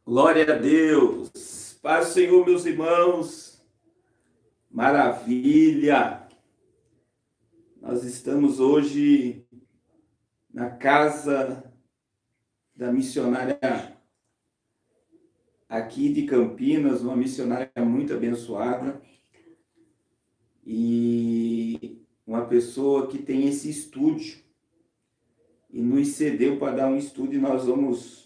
Glória a Deus. Paz do Senhor, meus irmãos. Maravilha. Nós estamos hoje na casa da missionária aqui de Campinas, uma missionária muito abençoada e uma pessoa que tem esse estúdio e nos cedeu para dar um estúdio. Nós vamos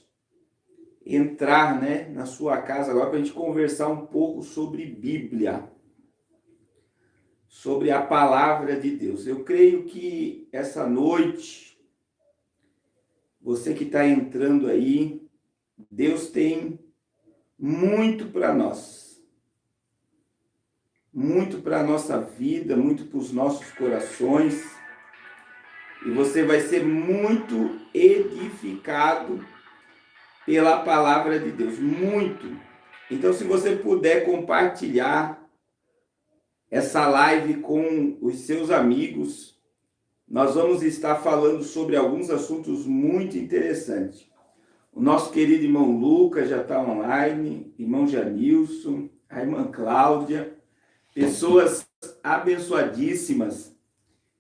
entrar, na sua casa agora para a gente conversar um pouco sobre Bíblia, sobre a palavra de Deus. Eu creio que essa noite, você que está entrando aí, Deus tem muito para nós, muito para a nossa vida, muito para os nossos corações, e você vai ser muito edificado pela palavra de Deus, muito. Então, se você puder compartilhar essa live com os seus amigos, nós vamos estar falando sobre alguns assuntos muito interessantes. O nosso querido irmão Lucas já está online, irmão Janilson, a irmã Cláudia, pessoas abençoadíssimas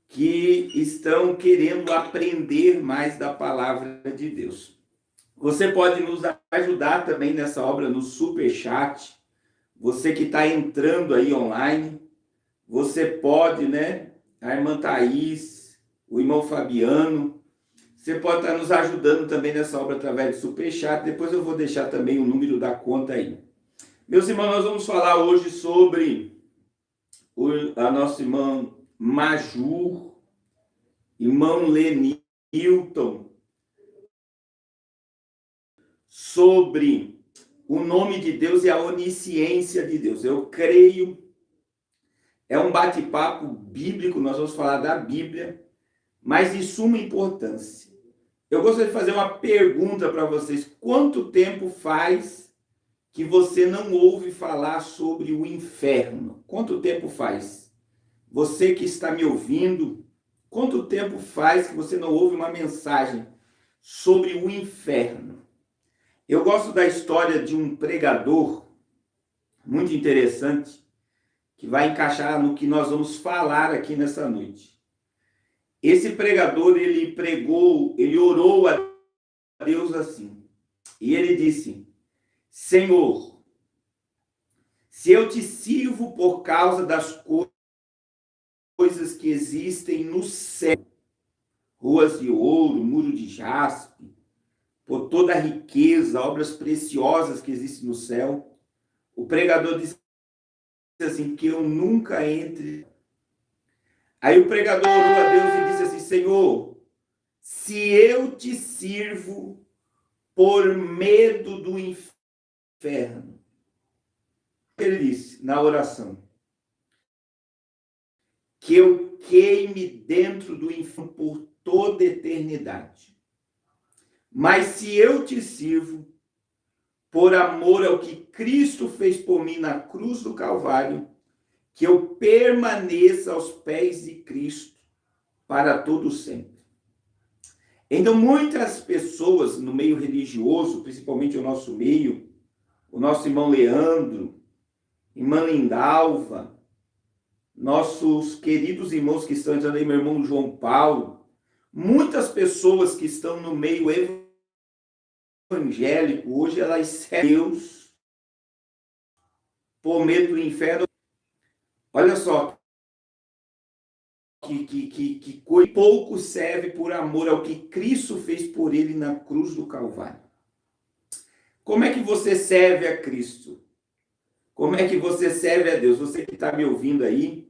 que estão querendo aprender mais da palavra de Deus. Você pode nos ajudar também nessa obra no Superchat. Você que está entrando aí online, você pode, a irmã Thaís, o irmão Fabiano, você pode estar nos ajudando também nessa obra através do Superchat. Depois eu vou deixar também o número da conta aí. Meus irmãos, nós vamos falar hoje sobre a nossa irmã Majur, irmão Lenilton, sobre o nome de Deus e a onisciência de Deus. Eu creio, é um bate-papo bíblico, nós vamos falar da Bíblia, mas de suma importância. Eu gostaria de fazer uma pergunta para vocês. Quanto tempo faz que você não ouve falar sobre o inferno? Quanto tempo faz? Você que está me ouvindo, quanto tempo faz que você não ouve uma mensagem sobre o inferno? Eu gosto da história de um pregador muito interessante que vai encaixar no que nós vamos falar aqui nessa noite. Esse pregador, ele pregou, ele orou a Deus assim. E ele disse: Senhor, se eu te sirvo por causa das coisas que existem no céu, ruas de ouro, muro de jaspe, por toda a riqueza, obras preciosas que existem no céu, o pregador disse assim, que eu nunca entre. Aí o pregador orou a Deus e disse assim: Senhor, se eu te sirvo por medo do inferno, ele disse na oração, que eu queime dentro do inferno por toda eternidade. Mas se eu te sirvo por amor ao que Cristo fez por mim na cruz do Calvário, que eu permaneça aos pés de Cristo para todo sempre. Então, muitas pessoas no meio religioso, principalmente o nosso meio, o nosso irmão Leandro, irmã Lindalva, nossos queridos irmãos que estão entrando aí, meu irmão João Paulo, muitas pessoas que estão no meio evangélico, hoje elas servem Deus por medo do inferno. Olha só, que pouco serve por amor ao que Cristo fez por ele na cruz do Calvário. Como é que você serve a Cristo? Como é que você serve a Deus? Você que está me ouvindo aí,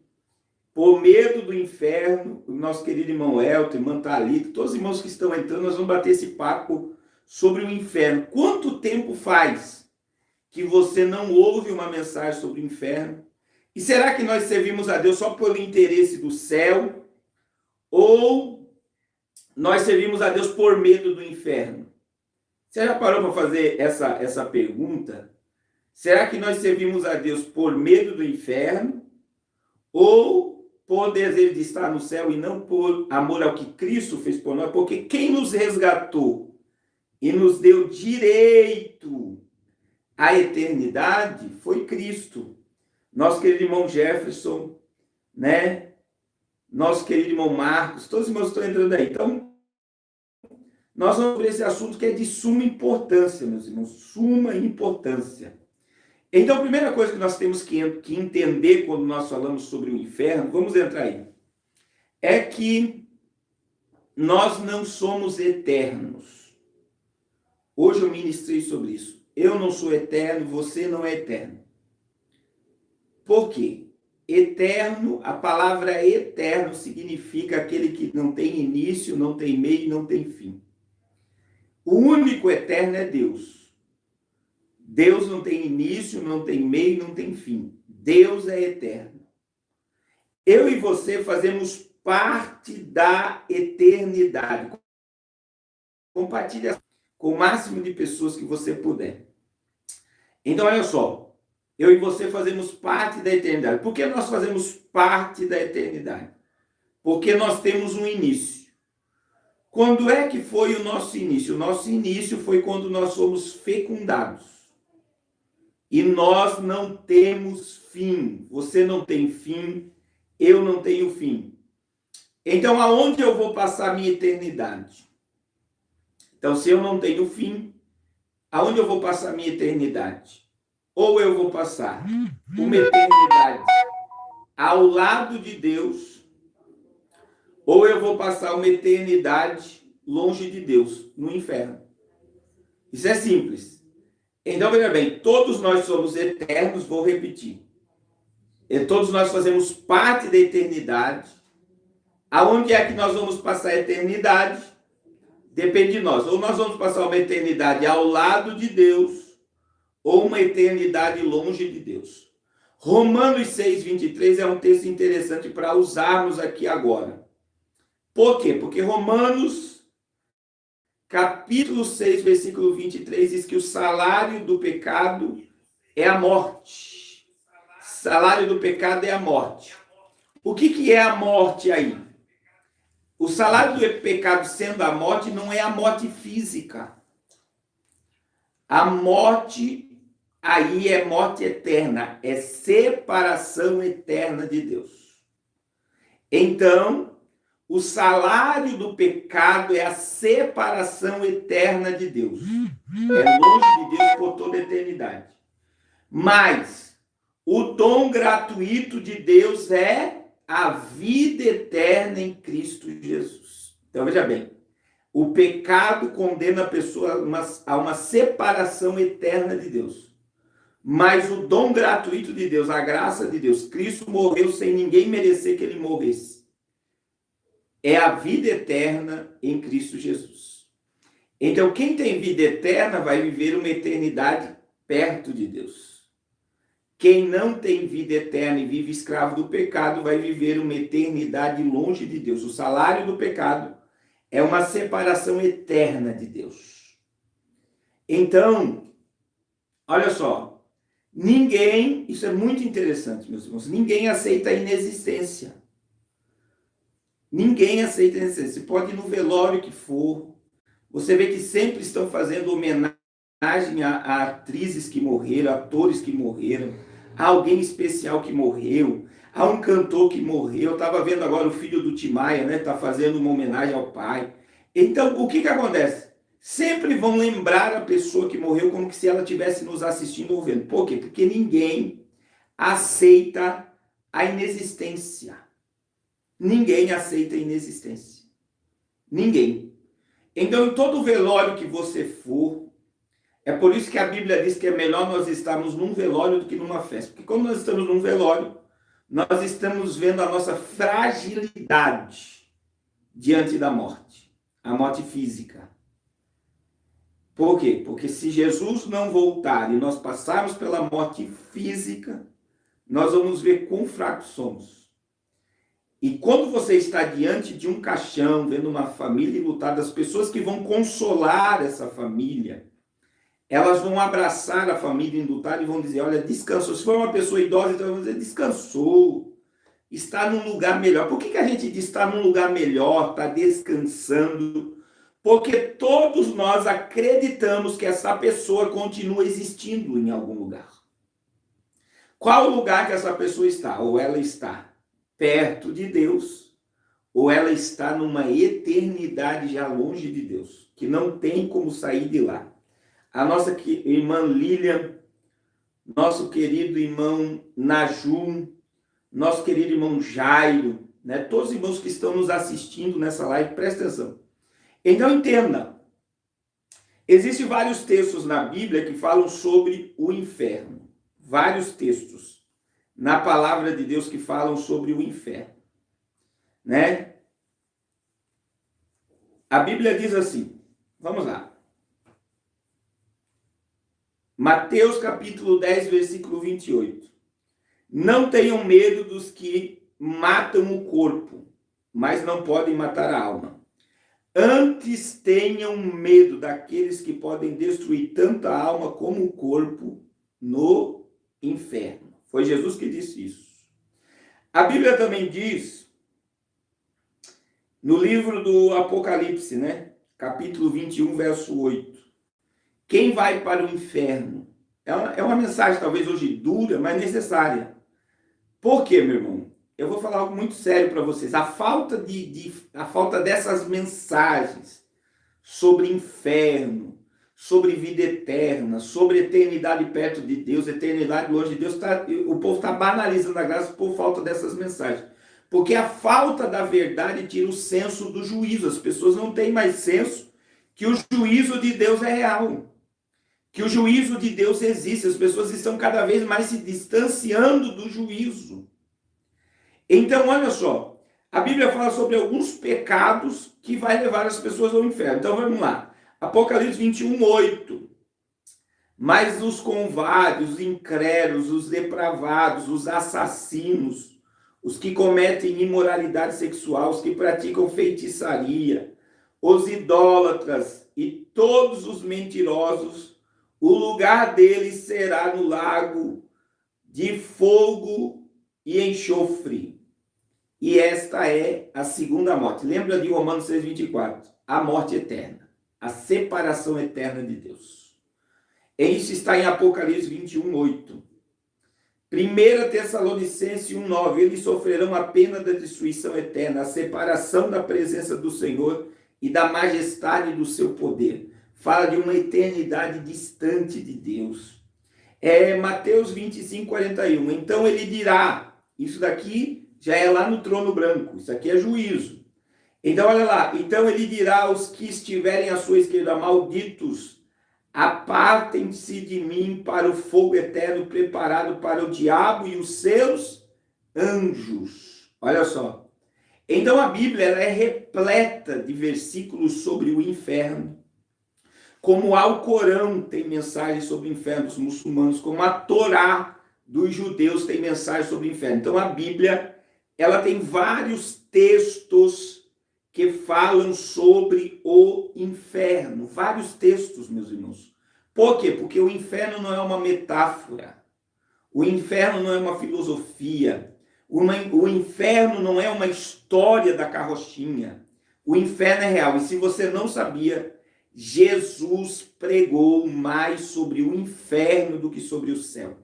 por medo do inferno, o nosso querido irmão Elton, irmã Thalita, todos os irmãos que estão entrando, nós vamos bater esse papo sobre o inferno. Quanto tempo faz que você não ouve uma mensagem sobre o inferno? E será que nós servimos a Deus só pelo interesse do céu? Ou nós servimos a Deus por medo do inferno? Você já parou para fazer essa pergunta? Será que nós servimos a Deus por medo do inferno? Ou por desejo de estar no céu e não por amor ao que Cristo fez por nós? Porque quem nos resgatou e nos deu direito a eternidade foi Cristo. Nosso querido irmão Jefferson, né? Nosso querido irmão Marcos, todos os irmãos estão entrando aí. Então, nós vamos ver esse assunto que é de suma importância, meus irmãos, suma importância. Então, a primeira coisa que nós temos que entender quando nós falamos sobre o inferno, vamos entrar aí, é que nós não somos eternos. Hoje eu ministrei sobre isso. Eu não sou eterno, você não é eterno. Por quê? Eterno, a palavra eterno significa aquele que não tem início, não tem meio e não tem fim. O único eterno é Deus. Deus não tem início, não tem meio, não tem fim. Deus é eterno. Eu e você fazemos parte da eternidade. Compartilhe com o máximo de pessoas que você puder. Então, olha só. Eu e você fazemos parte da eternidade. Por que nós fazemos parte da eternidade? Porque nós temos um início. Quando é que foi o nosso início? O nosso início foi quando nós fomos fecundados. E nós não temos fim. Você não tem fim, eu não tenho fim. Então, aonde eu vou passar a minha eternidade? Então, se eu não tenho fim, aonde eu vou passar a minha eternidade? Ou eu vou passar uma eternidade ao lado de Deus, ou eu vou passar uma eternidade longe de Deus, no inferno. Isso é simples. Então, veja bem, todos nós somos eternos, vou repetir. E todos nós fazemos parte da eternidade. Aonde é que nós vamos passar a eternidade? Depende de nós. Ou nós vamos passar uma eternidade ao lado de Deus, ou uma eternidade longe de Deus. Romanos 6:23 é um texto interessante para usarmos aqui agora. Por quê? Porque Romanos, capítulo 6, versículo 23, diz que o salário do pecado é a morte. Salário do pecado é a morte. O que é a morte aí? O salário do pecado sendo a morte não é a morte física. A morte aí é morte eterna, é separação eterna de Deus. Então, o salário do pecado é a separação eterna de Deus. É longe de Deus por toda a eternidade. Mas o dom gratuito de Deus é a vida eterna em Cristo Jesus. Então, veja bem, o pecado condena a pessoa a uma separação eterna de Deus. Mas o dom gratuito de Deus, a graça de Deus, Cristo morreu sem ninguém merecer que ele morresse. É a vida eterna em Cristo Jesus. Então, quem tem vida eterna vai viver uma eternidade perto de Deus. Quem não tem vida eterna e vive escravo do pecado vai viver uma eternidade longe de Deus. O salário do pecado é uma separação eterna de Deus. Então, olha só. Ninguém, isso é muito interessante, meus irmãos, ninguém aceita a inexistência. Ninguém aceita a inexistência. Você pode ir no velório que for, você vê que sempre estão fazendo homenagem a atrizes que morreram, atores que morreram, a alguém especial que morreu, a um cantor que morreu. Eu estava vendo agora o filho do Tim Maia, né? Está fazendo uma homenagem ao pai. Então, o que acontece? Sempre vão lembrar a pessoa que morreu como se ela estivesse nos assistindo ou vendo. Por quê? Porque ninguém aceita a inexistência. Ninguém aceita a inexistência. Ninguém. Então, em todo velório que você for, é por isso que a Bíblia diz que é melhor nós estarmos num velório do que numa festa. Porque quando nós estamos num velório, nós estamos vendo a nossa fragilidade diante da morte. A morte física. Por quê? Porque se Jesus não voltar e nós passarmos pela morte física, nós vamos ver quão fracos somos. E quando você está diante de um caixão, vendo uma família enlutada, as pessoas que vão consolar essa família, elas vão abraçar a família enlutada e vão dizer, olha, descansou. Se for uma pessoa idosa, então vão dizer, descansou, está num lugar melhor. Por que a gente diz está num lugar melhor, está descansando? Porque todos nós acreditamos que essa pessoa continua existindo em algum lugar. Qual lugar que essa pessoa está? Ou ela está perto de Deus, ou ela está numa eternidade já longe de Deus, que não tem como sair de lá. A nossa irmã Lilian, nosso querido irmão Najum, nosso querido irmão Jairo, né? Todos os irmãos que estão nos assistindo nessa live, presta atenção. Então entenda, existem vários textos na Bíblia que falam sobre o inferno. Vários textos na palavra de Deus que falam sobre o inferno, né? A Bíblia diz assim, vamos lá. Mateus capítulo 10, versículo 28. Não tenham medo dos que matam o corpo, mas não podem matar a alma. Antes tenham medo daqueles que podem destruir tanto a alma como o corpo no inferno. Foi Jesus que disse isso. A Bíblia também diz, no livro do Apocalipse, né? Capítulo 21, verso 8. Quem vai para o inferno? É uma mensagem talvez hoje dura, mas necessária. Por quê, meu irmão? Eu vou falar algo muito sério para vocês. A falta dessas mensagens sobre inferno, sobre vida eterna, sobre eternidade perto de Deus, eternidade longe de Deus, o povo está banalizando a graça por falta dessas mensagens. Porque a falta da verdade tira o senso do juízo. As pessoas não têm mais senso que o juízo de Deus é real. Que o juízo de Deus existe. As pessoas estão cada vez mais se distanciando do juízo. Então, olha só, a Bíblia fala sobre alguns pecados que vai levar as pessoas ao inferno. Então, vamos lá. Apocalipse 21, 8. Mas os covardes, os incrédulos, os depravados, os assassinos, os que cometem imoralidade sexual, os que praticam feitiçaria, os idólatras e todos os mentirosos, o lugar deles será no lago de fogo e enxofre. E esta é a segunda morte. Lembra de Romanos 6,24? A morte eterna. A separação eterna de Deus. Isso está em Apocalipse 21, 8. 1 Tessalonicenses 1, 9. Eles sofrerão a pena da destruição eterna, a separação da presença do Senhor e da majestade do seu poder. Fala de uma eternidade distante de Deus. Mateus 25, 41. Então ele dirá, isso daqui já é lá no trono branco, isso aqui é juízo. Então olha lá, então ele dirá aos que estiverem à sua esquerda, malditos, apartem-se de mim para o fogo eterno preparado para o diabo e os seus anjos. Olha só. Então a Bíblia ela é repleta de versículos sobre o inferno. Como o Alcorão tem mensagens sobre o inferno dos muçulmanos, como a Torá dos judeus tem mensagens sobre o inferno. Então a Bíblia ela tem vários textos que falam sobre o inferno. Vários textos, meus irmãos. Por quê? Porque o inferno não é uma metáfora. O inferno não é uma filosofia. O inferno não é uma história da carrochinha. O inferno é real. E se você não sabia, Jesus pregou mais sobre o inferno do que sobre o céu.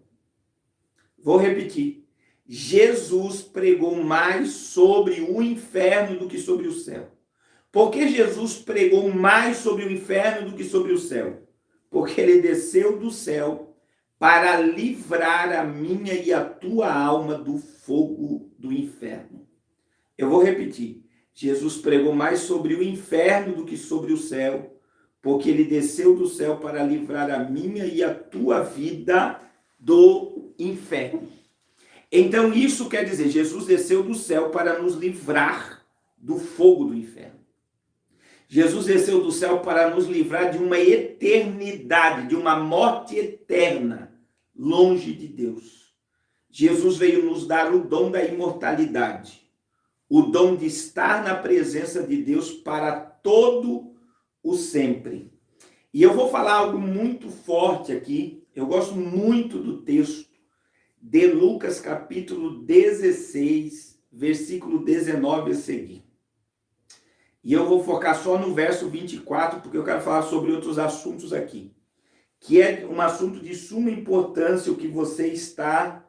Vou repetir. Jesus pregou mais sobre o inferno do que sobre o céu. Por que Jesus pregou mais sobre o inferno do que sobre o céu? Porque ele desceu do céu para livrar a minha e a tua alma do fogo do inferno. Eu vou repetir. Jesus pregou mais sobre o inferno do que sobre o céu, porque ele desceu do céu para livrar a minha e a tua vida do inferno. Então isso quer dizer, Jesus desceu do céu para nos livrar do fogo do inferno. Jesus desceu do céu para nos livrar de uma eternidade, de uma morte eterna, longe de Deus. Jesus veio nos dar o dom da imortalidade, o dom de estar na presença de Deus para todo o sempre. E eu vou falar algo muito forte aqui, eu gosto muito do texto de Lucas capítulo 16, versículo 19 a seguir. E eu vou focar só no verso 24, porque eu quero falar sobre outros assuntos aqui, que é um assunto de suma importância, o que você está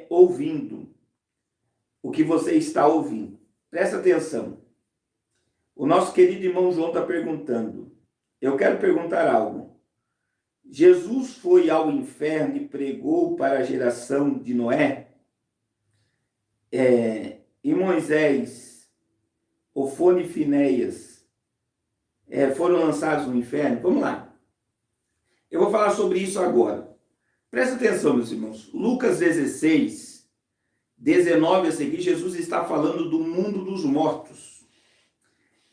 ouvindo. O que você está ouvindo. Presta atenção. O nosso querido irmão João está perguntando. Eu quero perguntar algo. Jesus foi ao inferno e pregou para a geração de Noé? E Moisés, Ofone e Finéias foram lançados no inferno? Vamos lá. Eu vou falar sobre isso agora. Presta atenção, meus irmãos. Lucas 16, 19 a seguir, Jesus está falando do mundo dos mortos.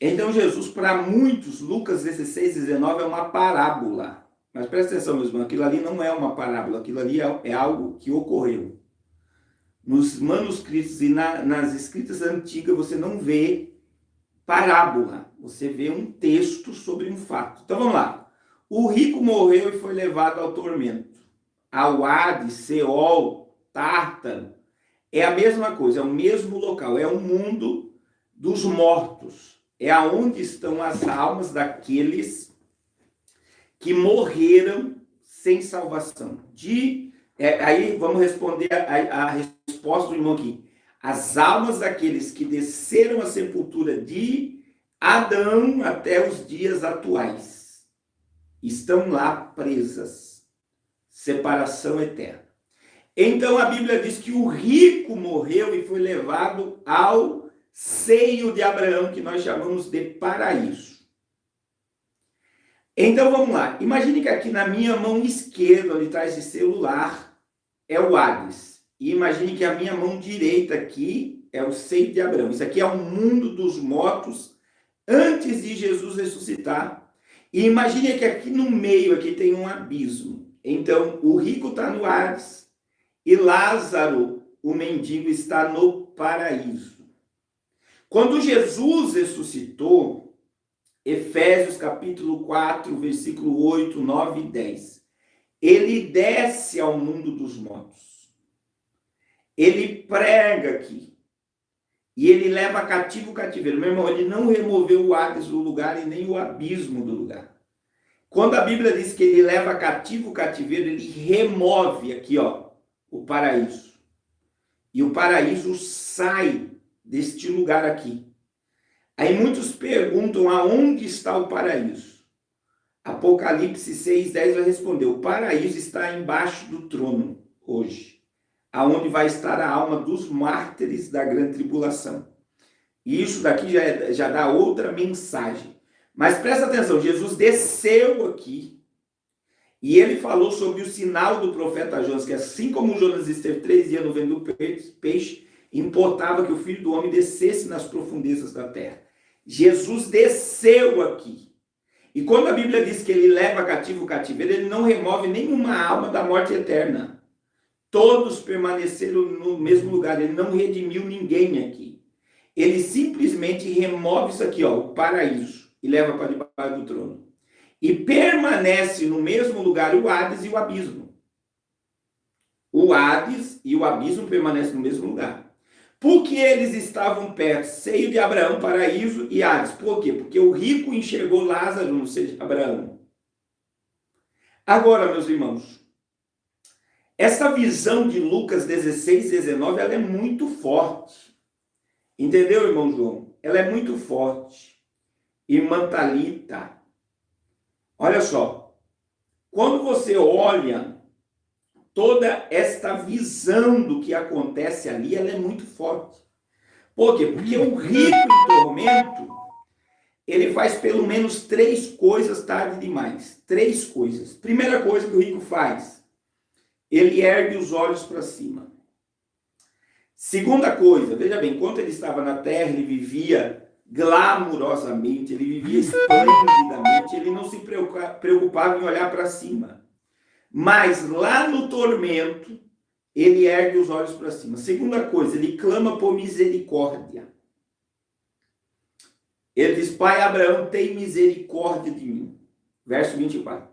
Então, Jesus, para muitos, Lucas 16, 19 é uma parábola. Mas presta atenção, meus irmãos, aquilo ali não é uma parábola, aquilo ali é algo que ocorreu. Nos manuscritos e nas escritas antigas, você não vê parábola, você vê um texto sobre um fato. Então, vamos lá. O rico morreu e foi levado ao tormento. Ao Hades, Seol, Tártaro, é a mesma coisa, é o mesmo local, é o mundo dos mortos. É aonde estão as almas daqueles que morreram sem salvação. Aí vamos responder a resposta do irmão aqui. As almas daqueles que desceram a sepultura de Adão até os dias atuais estão lá presas. Separação eterna. Então a Bíblia diz que o rico morreu e foi levado ao seio de Abraão, que nós chamamos de paraíso. Então vamos lá. Imagine que aqui na minha mão esquerda, onde está esse celular, é o Hades. E imagine que a minha mão direita aqui é o seio de Abraão. Isso aqui é o mundo dos mortos antes de Jesus ressuscitar. E imagine que aqui no meio aqui tem um abismo. Então o rico está no Hades e Lázaro, o mendigo, está no paraíso. Quando Jesus ressuscitou, Efésios capítulo 4, versículo 8, 9 e 10, ele desce ao mundo dos mortos. Ele prega aqui. E ele leva cativo o cativeiro. Meu irmão, ele não removeu o Hades do lugar e nem o abismo do lugar. Quando a Bíblia diz que ele leva cativo o cativeiro, ele remove aqui, ó, o paraíso. E o paraíso sai deste lugar aqui. Aí muitos perguntam aonde está o paraíso. Apocalipse 6:10 vai responder: o paraíso está embaixo do trono hoje, aonde vai estar a alma dos mártires da grande tribulação. E isso daqui já dá outra mensagem. Mas presta atenção, Jesus desceu aqui e ele falou sobre o sinal do profeta Jonas, que assim como Jonas esteve 3 dias no ventre do peixe, importava que o Filho do Homem descesse nas profundezas da terra. Jesus desceu aqui. E quando a Bíblia diz que ele leva cativo o cativeiro, ele não remove nenhuma alma da morte eterna. Todos permaneceram no mesmo lugar, ele não redimiu ninguém aqui. Ele simplesmente remove isso aqui, ó, o paraíso, e leva para debaixo do trono. E permanece no mesmo lugar o Hades e o abismo. O Hades e o abismo permanecem no mesmo lugar. Porque eles estavam perto, seio de Abraão, paraíso e Hades. Por quê? Porque o rico enxergou Lázaro no seio de Abraão. Agora, meus irmãos, essa visão de Lucas 16, 19, ela é muito forte. Entendeu, irmão João? Ela é muito forte. Irmã Thalita, olha só. Quando você olha toda esta visão do que acontece ali, ela é muito forte. Por quê? Porque o rico em tormento, ele faz pelo menos 3 coisas tarde demais. 3 coisas. Primeira coisa que o rico faz, ele ergue os olhos para cima. Segunda coisa, veja bem, enquanto ele estava na terra, ele vivia glamurosamente, ele vivia esplendidamente, ele não se preocupava em olhar para cima. Mas lá no tormento, ele ergue os olhos para cima. Segunda coisa, ele clama por misericórdia. Ele diz: Pai Abraão, tem misericórdia de mim. Verso 24.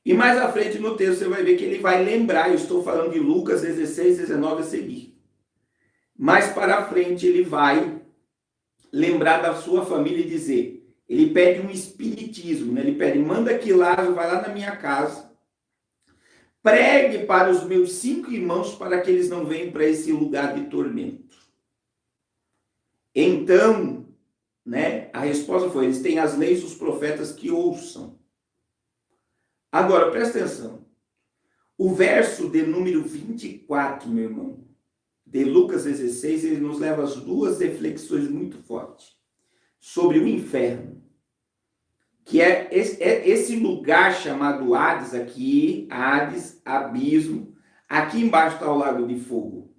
E mais à frente no texto você vai ver que ele vai lembrar, eu estou falando de Lucas 16, 19 a seguir. Mais para frente ele vai lembrar da sua família e dizer, ele pede um espiritismo, né? Ele pede, manda que Lázaro vai lá na minha casa, pregue para os meus 5 irmãos para que eles não venham para esse lugar de tormento. Então, né, a resposta foi, eles têm as leis dos profetas que ouçam. Agora, presta atenção. O verso de número 24, meu irmão, de Lucas 16, ele nos leva às 2 reflexões muito fortes sobre o inferno, que é esse lugar chamado Hades aqui, Hades, abismo, aqui embaixo está o lago de fogo.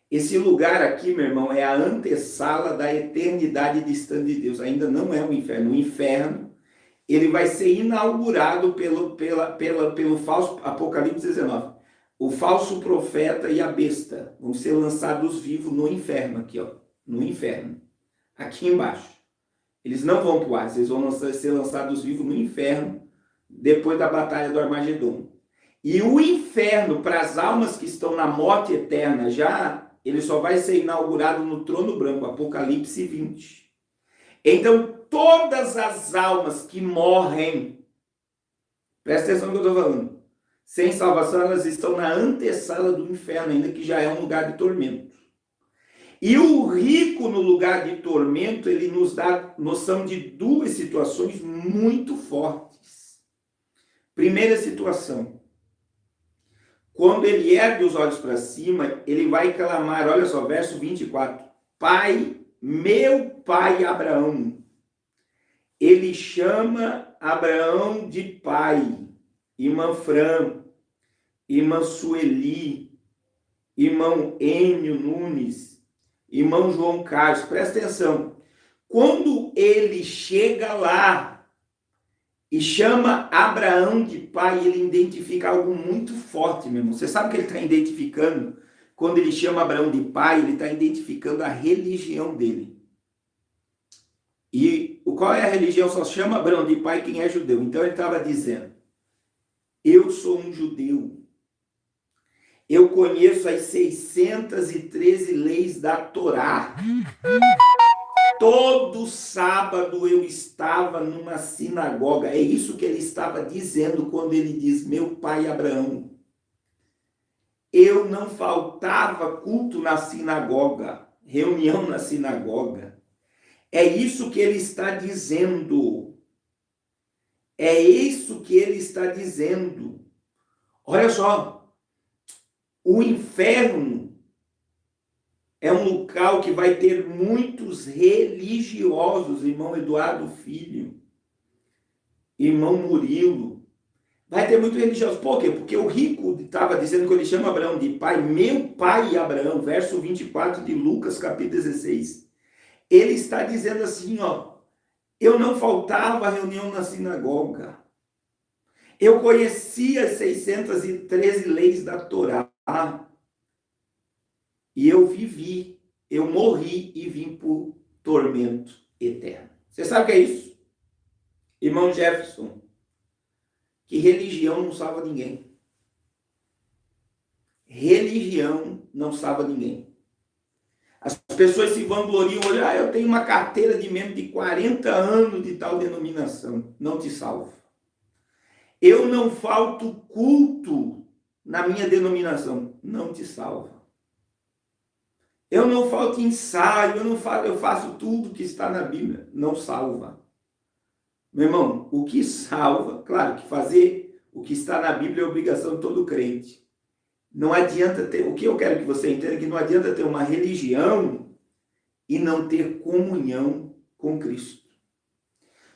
Esse lugar aqui, meu irmão, é a antessala da eternidade distante de Deus, ainda não é o inferno. O inferno, ele vai ser inaugurado pelo falso Apocalipse 19. O falso profeta e a besta vão ser lançados vivos no inferno aqui, ó, no inferno, aqui embaixo. Eles não vão para o Hades, eles vão ser lançados vivos no inferno depois da batalha do Armagedon. E o inferno, para as almas que estão na morte eterna já, ele só vai ser inaugurado no trono branco, Apocalipse 20. Então, todas as almas que morrem, presta atenção no que eu estou falando, sem salvação, elas estão na antessala do inferno, ainda que já é um lugar de tormento. E o rico no lugar de tormento, ele nos dá noção de 2 situações muito fortes. Primeira situação, quando ele ergue os olhos para cima, ele vai clamar, olha só, verso 24, Pai, meu pai Abraão. Ele chama Abraão de pai, irmã Fran, irmã Sueli, irmão Enio Nunes, irmão João Carlos, presta atenção. Quando ele chega lá e chama Abraão de pai, ele identifica algo muito forte, meu irmão. Você sabe o que ele está identificando? Quando ele chama Abraão de pai, ele está identificando a religião dele. E qual é a religião? Só chama Abraão de pai quem é judeu. Então ele estava dizendo, eu sou um judeu. Eu conheço as 613 leis da Torá. Todo sábado eu estava numa sinagoga. É isso que ele estava dizendo quando ele diz, meu pai Abraão. Eu não faltava culto na sinagoga, reunião na sinagoga. É isso que ele está dizendo. É isso que ele está dizendo. Olha só. O inferno é um local que vai ter muitos religiosos, irmão Eduardo Filho, irmão Murilo. Vai ter muito religioso. Por quê? Porque o rico estava dizendo que ele chama Abraão de pai, meu pai Abraão, verso 24 de Lucas, capítulo 16. Ele está dizendo assim, ó, eu não faltava a reunião na sinagoga. Eu conhecia as 613 leis da Torá. E eu vivi, eu morri e vim por tormento eterno. Você sabe o que é isso? Irmão Jefferson, que religião não salva ninguém. Religião não salva ninguém. As pessoas se vangloriam, olha, eu tenho uma carteira de membro de 40 anos de tal denominação. Não te salva. Eu não falto culto na minha denominação. Não te salva. Eu não falto ensaio, eu faço tudo que está na Bíblia. Não salva. Meu irmão, o que salva, claro que fazer o que está na Bíblia é obrigação de todo crente. Não adianta ter, o que eu quero que você entenda é que não adianta ter uma religião e não ter comunhão com Cristo.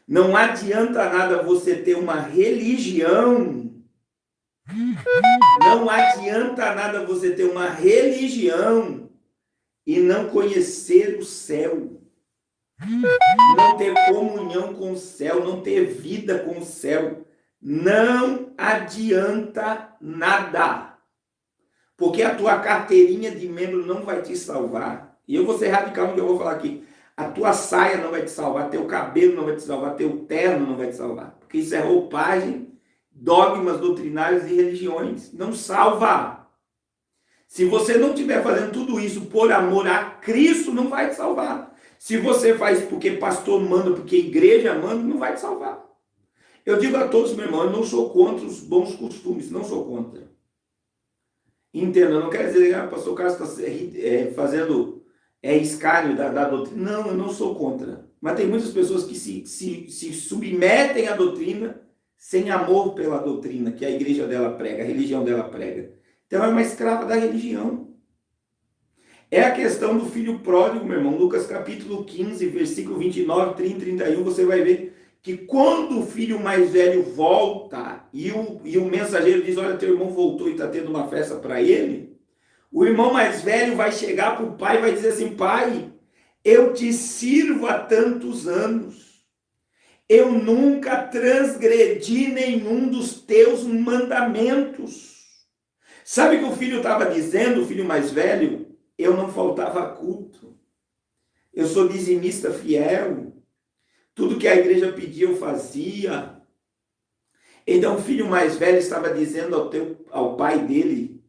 Não adianta nada você ter uma religião. Não adianta nada você ter uma religião e não conhecer o céu. Não ter comunhão com o céu, não ter vida com o céu. Não adianta nada. Porque a tua carteirinha de membro não vai te salvar. E eu vou ser radical no que eu vou falar aqui. A tua saia não vai te salvar, teu cabelo não vai te salvar, teu terno não vai te salvar. Porque isso é roupagem, dogmas doutrinários e religiões. Não salva. Se você não estiver fazendo tudo isso por amor a Cristo, não vai te salvar. Se você faz porque pastor manda, porque igreja manda, não vai te salvar. Eu digo a todos, meu irmão, eu não sou contra os bons costumes, não sou contra. Entenda, não quer dizer que o pastor Carlos está fazendo escárnio da doutrina. Não, eu não sou contra. Mas tem muitas pessoas que se submetem à doutrina sem amor pela doutrina que a igreja dela prega, a religião dela prega. Então é uma escrava da religião. É a questão do filho pródigo, meu irmão. Lucas capítulo 15, versículo 29, 30 e 31, você vai ver que quando o filho mais velho volta e o mensageiro diz, olha, teu irmão voltou e está tendo uma festa para ele, o irmão mais velho vai chegar para o pai e vai dizer assim, pai, eu te sirvo há tantos anos, eu nunca transgredi nenhum dos teus mandamentos. Sabe o que o filho estava dizendo, o filho mais velho? Eu não faltava culto, eu sou dizimista fiel, tudo que a igreja pedia eu fazia. Então o filho mais velho estava dizendo ao pai dele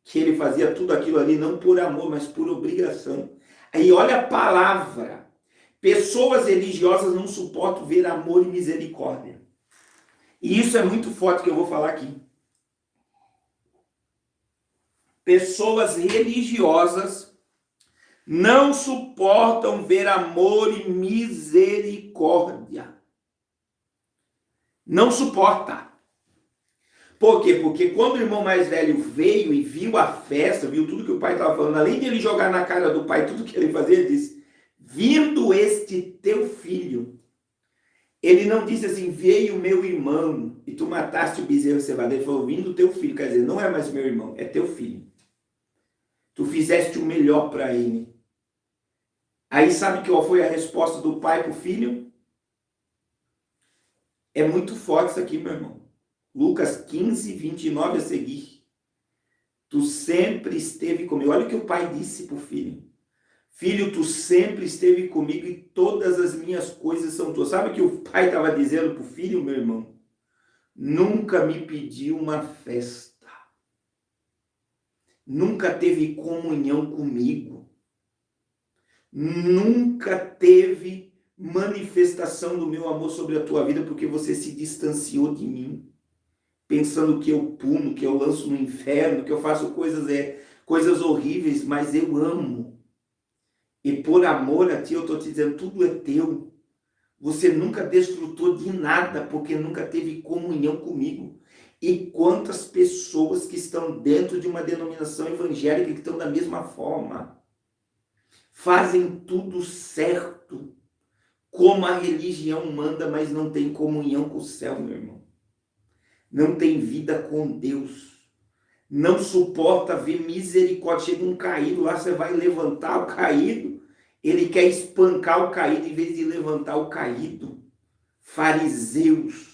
que ele fazia tudo aquilo ali não por amor, mas por obrigação. Aí olha a palavra. Pessoas religiosas não suportam ver amor e misericórdia. E isso é muito forte que eu vou falar aqui. Pessoas religiosas não suportam ver amor e misericórdia. Não suporta. Por quê? Porque quando o irmão mais velho veio e viu a festa, viu tudo que o pai estava falando, além de ele jogar na cara do pai tudo que ele fazia, ele disse, vindo este teu filho, ele não disse assim, veio meu irmão e tu mataste o bezerro cevado. Ele falou, vindo teu filho, quer dizer, não é mais meu irmão, é teu filho. Tu fizeste o melhor para ele. Aí sabe qual foi a resposta do pai para o filho? É muito forte isso aqui, meu irmão. Lucas 15, 29 a seguir. Tu sempre esteve comigo. Olha o que o pai disse para o filho. Filho, tu sempre esteve comigo e todas as minhas coisas são tuas. Sabe o que o pai estava dizendo para o filho, meu irmão? Nunca me pediu uma festa. Nunca teve comunhão comigo. Nunca teve manifestação do meu amor sobre a tua vida, porque você se distanciou de mim, pensando que eu puno, que eu lanço no inferno, que eu faço coisas horríveis, mas eu amo. E por amor a ti, eu estou te dizendo, tudo é teu. Você nunca desfrutou de nada, porque nunca teve comunhão comigo. E quantas pessoas que estão dentro de uma denominação evangélica que estão da mesma forma, fazem tudo certo, como a religião manda, mas não tem comunhão com o céu, meu irmão. Não tem vida com Deus. Não suporta ver misericórdia. Chega um caído lá, você vai levantar o caído, ele quer espancar o caído em vez de levantar o caído. Fariseus,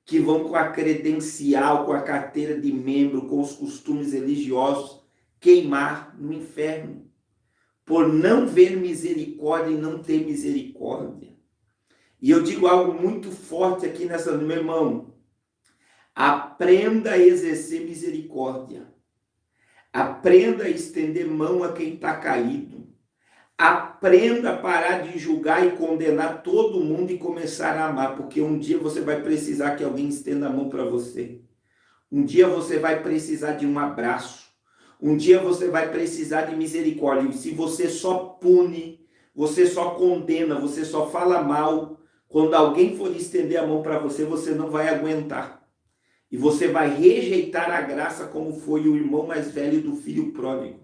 que vão com a credencial, com a carteira de membro, com os costumes religiosos, queimar no inferno. Por não ver misericórdia e não ter misericórdia. E eu digo algo muito forte aqui nessa, meu irmão. Aprenda a exercer misericórdia. Aprenda a estender mão a quem está caído. Aprenda a parar de julgar e condenar todo mundo e começar a amar, porque um dia você vai precisar que alguém estenda a mão para você. Um dia você vai precisar de um abraço. Um dia você vai precisar de misericórdia. E se você só pune, você só condena, você só fala mal, quando alguém for estender a mão para você, você não vai aguentar. E você vai rejeitar a graça como foi o irmão mais velho do filho pródigo.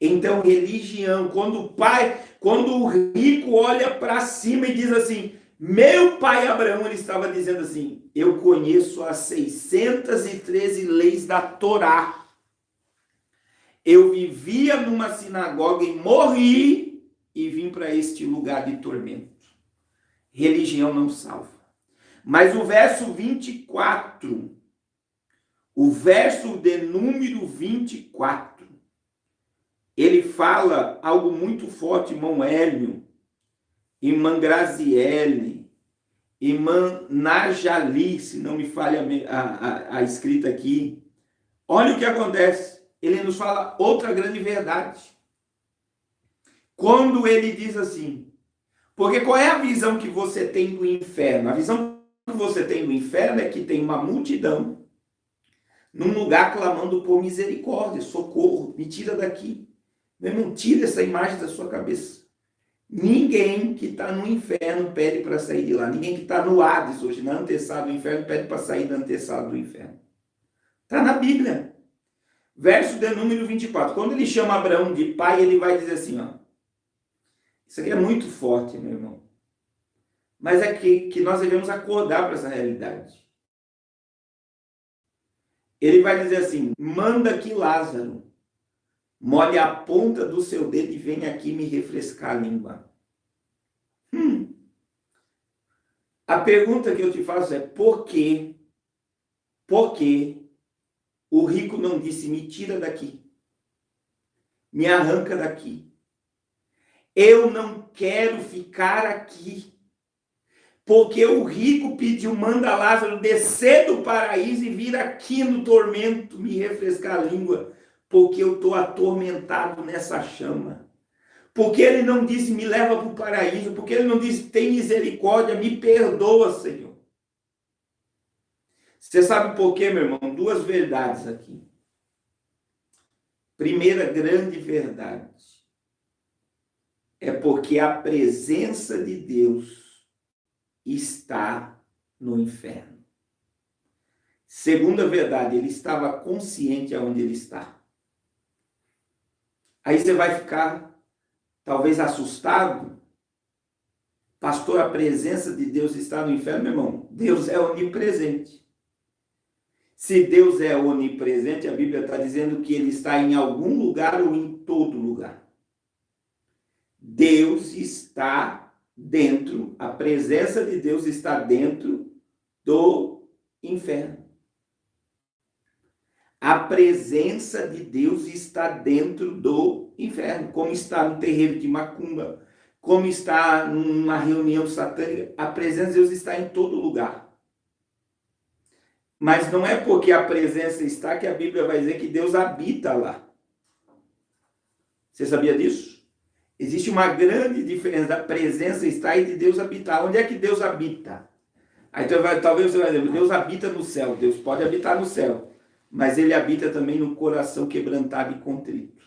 Então, religião, quando o rico olha para cima e diz assim, meu pai Abraão, ele estava dizendo assim, eu conheço as 613 leis da Torá. Eu vivia numa sinagoga e morri e vim para este lugar de tormento. Religião não salva. Mas o verso 24, o verso de número 24, ele fala algo muito forte, irmão Hélio, irmã Graziele, irmã Najali, se não me falha a escrita aqui. Olha o que acontece. Ele nos fala outra grande verdade. Quando ele diz assim, porque qual é a visão que você tem do inferno? A visão que você tem do inferno é que tem uma multidão num lugar clamando por misericórdia, socorro, me tira daqui. Meu irmão, tira essa imagem da sua cabeça. Ninguém que está no inferno pede para sair de lá. Ninguém que está no Hades hoje, na antessala do inferno, pede para sair da antessala do inferno. Está na Bíblia. Verso de número 24. Quando ele chama Abraão de pai, ele vai dizer assim, ó. Isso aqui é muito forte, meu irmão. Mas é que nós devemos acordar para essa realidade. Ele vai dizer assim, manda que Lázaro molhe a ponta do seu dedo e venha aqui me refrescar a língua. A pergunta que eu te faço é, por quê? Por que o rico não disse, me tira daqui, me arranca daqui? Eu não quero ficar aqui. Porque o rico pediu, manda Lázaro descer do paraíso e vir aqui no tormento me refrescar a língua, porque eu estou atormentado nessa chama. Porque ele não disse, me leva para o paraíso, porque ele não disse, tem misericórdia, me perdoa, Senhor. Você sabe por quê, meu irmão? Duas verdades aqui. Primeira grande verdade é porque a presença de Deus está no inferno. Segunda verdade, ele estava consciente aonde ele está. Aí você vai ficar, talvez, assustado. Pastor, a presença de Deus está no inferno, meu irmão. Deus é onipresente. Se Deus é onipresente, a Bíblia está dizendo que ele está em algum lugar ou em todo lugar. Deus está dentro, a presença de Deus está dentro do inferno. A presença de Deus está dentro do inferno, como está no terreiro de macumba, como está numa reunião satânica, a presença de Deus está em todo lugar. Mas não é porque a presença está que a Bíblia vai dizer que Deus habita lá. Você sabia disso? Existe uma grande diferença da presença estar e de Deus habitar. Onde é que Deus habita? Aí talvez você vai dizer, Deus habita no céu. Deus pode habitar no céu, mas ele habita também no coração quebrantado e contrito.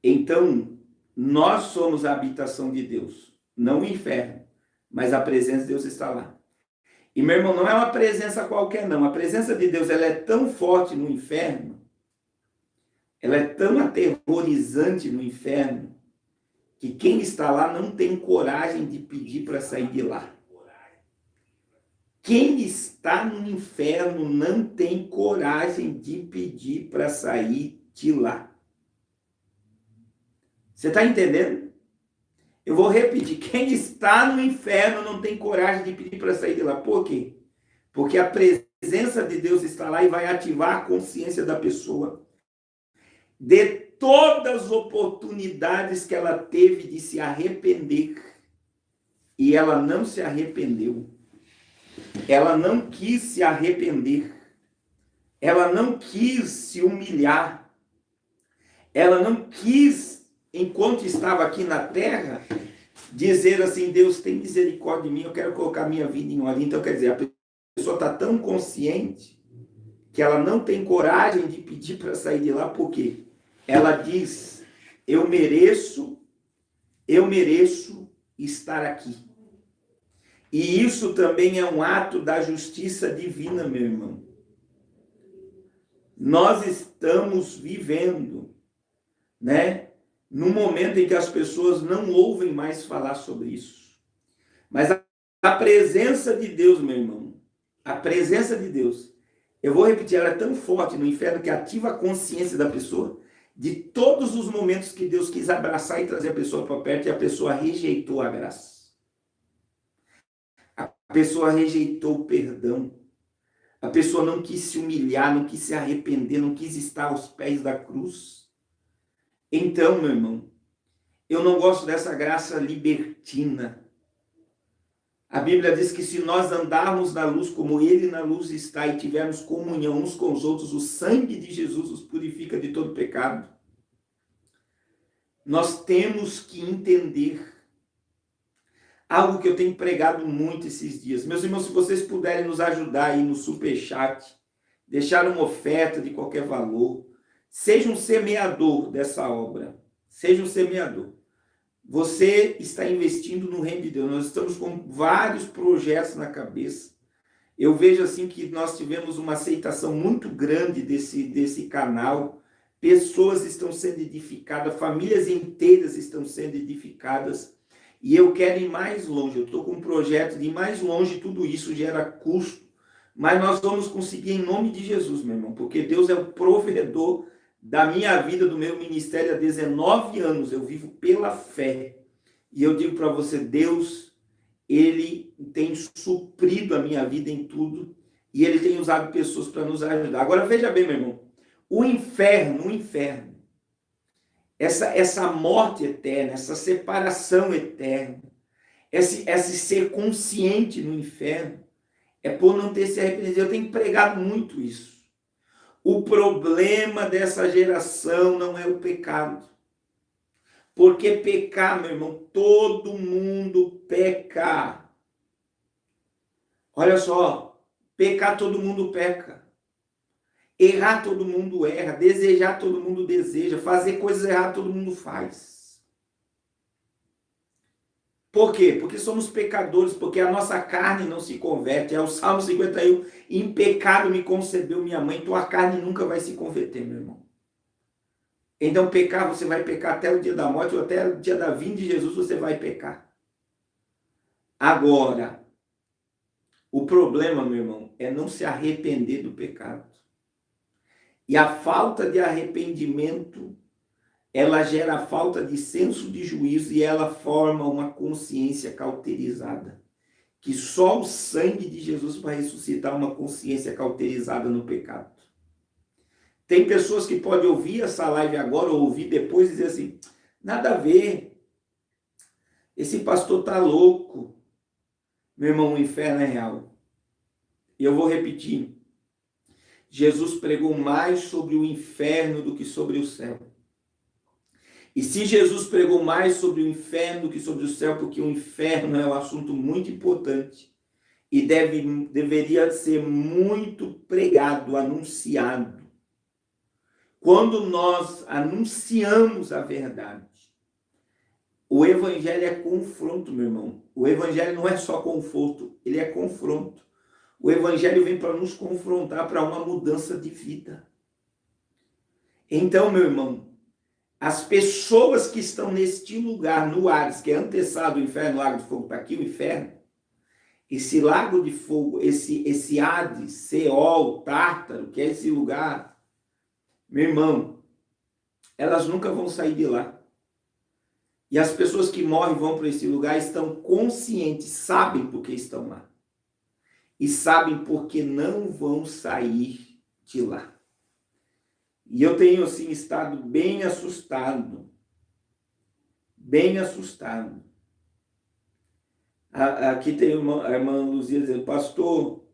Então, nós somos a habitação de Deus, não o inferno, mas a presença de Deus está lá. E, meu irmão, não é uma presença qualquer, não. A presença de Deus ela é tão forte no inferno, ela é tão aterrorizante no inferno, que quem está lá não tem coragem de pedir para sair de lá. Quem está no inferno não tem coragem de pedir para sair de lá. Você está entendendo? Eu vou repetir. Quem está no inferno não tem coragem de pedir para sair de lá. Por quê? Porque a presença de Deus está lá e vai ativar a consciência da pessoa de todas as oportunidades que ela teve de se arrepender e ela não se arrependeu. Ela não quis se arrepender. Ela não quis se humilhar. Ela não quis, enquanto estava aqui na terra, dizer assim, Deus tem misericórdia de mim, eu quero colocar minha vida em ordem. Então, quer dizer, a pessoa está tão consciente que ela não tem coragem de pedir para sair de lá, por quê? Ela diz, eu mereço estar aqui. E isso também é um ato da justiça divina, meu irmão. Nós estamos vivendo, né, num momento em que as pessoas não ouvem mais falar sobre isso. Mas a presença de Deus, meu irmão, a presença de Deus, eu vou repetir, ela é tão forte no inferno que ativa a consciência da pessoa de todos os momentos que Deus quis abraçar e trazer a pessoa para perto e a pessoa rejeitou a graça. A pessoa rejeitou o perdão. A pessoa não quis se humilhar, não quis se arrepender, não quis estar aos pés da cruz. Então, meu irmão, eu não gosto dessa graça libertina. A Bíblia diz que se nós andarmos na luz como Ele na luz está e tivermos comunhão uns com os outros, o sangue de Jesus os purifica de todo pecado. nós temos que entender algo que eu tenho pregado muito esses dias. Meus irmãos, se vocês puderem nos ajudar aí no Superchat, deixar uma oferta de qualquer valor, seja um semeador dessa obra, seja um semeador. Você está investindo no reino de Deus. Nós estamos com vários projetos na cabeça. Eu vejo assim que nós tivemos uma aceitação muito grande desse canal. Pessoas estão sendo edificadas, famílias inteiras estão sendo edificadas. E eu quero ir mais longe. Eu estou com um projeto de ir mais longe. Tudo isso gera custo. Mas nós vamos conseguir em nome de Jesus, meu irmão. Porque Deus é o provedor da minha vida, do meu ministério há 19 anos. Eu vivo pela fé. E eu digo para você, Deus, Ele tem suprido a minha vida em tudo. E Ele tem usado pessoas para nos ajudar. Agora, veja bem, meu irmão. O inferno, essa morte eterna, essa separação eterna, esse ser consciente no inferno, é por não ter se arrependido. Eu tenho pregado muito isso. O problema dessa geração não é o pecado. Porque pecar, meu irmão, todo mundo peca. Olha só, pecar todo mundo peca. Errar todo mundo erra, desejar todo mundo deseja, fazer coisas erradas todo mundo faz. Por quê? Porque somos pecadores, porque a nossa carne não se converte. É o Salmo 51, em pecado me concebeu minha mãe, tua carne nunca vai se converter, meu irmão. Então pecar, você vai pecar até o dia da morte, ou até o dia da vinda de Jesus, você vai pecar. Agora, o problema, meu irmão, é não se arrepender do pecado. E a falta de arrependimento, ela gera a falta de senso de juízo e ela forma uma consciência cauterizada. Que só o sangue de Jesus vai ressuscitar uma consciência cauterizada no pecado. Tem pessoas que podem ouvir essa live agora ou ouvir depois e dizer assim, nada a ver, esse pastor tá louco. Meu irmão, o inferno é real. E eu vou repetir. Jesus pregou mais sobre o inferno do que sobre o céu. E se Jesus pregou mais sobre o inferno do que sobre o céu, porque o inferno é um assunto muito importante e deveria ser muito pregado, anunciado. Quando nós anunciamos a verdade, o evangelho é confronto, meu irmão. O evangelho não é só conforto, ele é confronto. O evangelho vem para nos confrontar para uma mudança de vida. Então, meu irmão, as pessoas que estão neste lugar, no Hades, que é antessado o inferno, lago de fogo, está aqui o inferno, esse lago de fogo, esse Hades, Seol, Tártaro, que é esse lugar, meu irmão, elas nunca vão sair de lá. E as pessoas que morrem e vão para esse lugar estão conscientes, sabem por que estão lá. E sabem porque não vão sair de lá. E eu tenho, assim, estado bem assustado. Bem assustado. Aqui tem a irmã Luzia dizendo, pastor,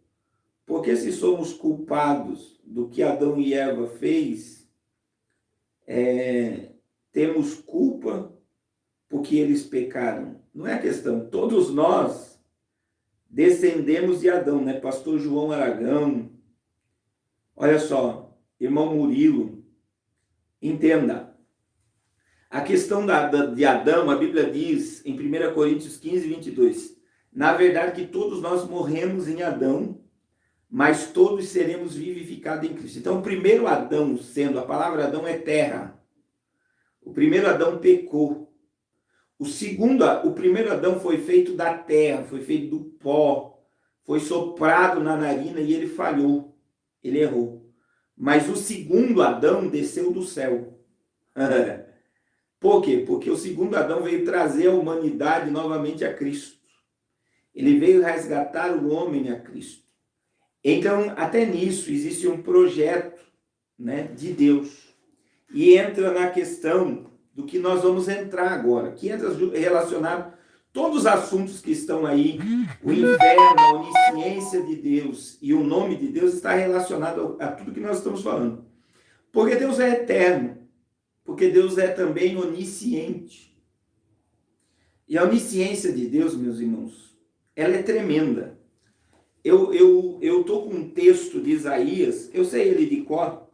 por que se somos culpados do que Adão e Eva fez, temos culpa porque eles pecaram? Não é a questão. Todos nós descendemos de Adão, né? Pastor João Aragão, olha só, irmão Murilo, entenda, a questão de Adão, a Bíblia diz em 1 Coríntios 15, 22, na verdade que todos nós morremos em Adão, mas todos seremos vivificados em Cristo. Então o primeiro Adão, sendo, a palavra Adão é terra, o primeiro Adão pecou. O primeiro Adão foi feito da terra, foi feito do pó, foi soprado na narina e ele falhou, ele errou. Mas o segundo Adão desceu do céu. Por quê? Porque o segundo Adão veio trazer a humanidade novamente a Cristo. Ele veio resgatar o homem a Cristo. Então, até nisso, existe um projeto, né, de Deus. E entra na questão do que nós vamos entrar agora, que entra relacionado todos os assuntos que estão aí, o inferno, a onisciência de Deus e o nome de Deus está relacionado a tudo que nós estamos falando. Porque Deus é eterno. porque Deus é também onisciente. E a onisciência de Deus, meus irmãos, ela é tremenda. Eu tô com um texto de Isaías, eu sei ele de cor,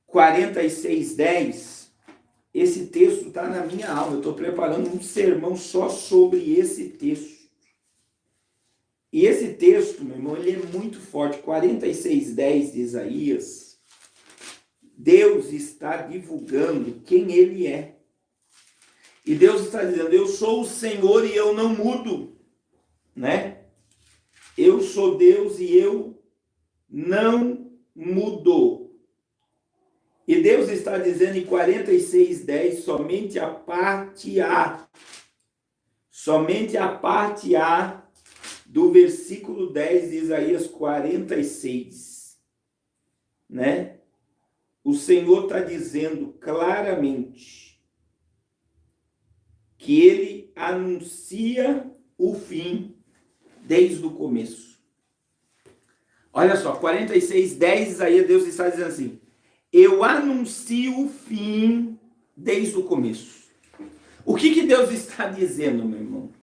46:10. Esse texto está na minha alma. Eu estou preparando um sermão só sobre esse texto. E esse texto, meu irmão, ele é muito forte. 46:10 de Isaías. Deus está divulgando quem ele é. E Deus está dizendo: eu sou o Senhor e eu não mudo, né? Eu sou Deus e eu não mudo. E Deus está dizendo em 46:10, somente a parte A do versículo 10 de Isaías 46, né? O Senhor está dizendo claramente que ele anuncia o fim desde o começo. Olha só, 46:10, Isaías, Deus está dizendo assim: eu anuncio o fim desde o começo. O que Deus está dizendo, meu irmão?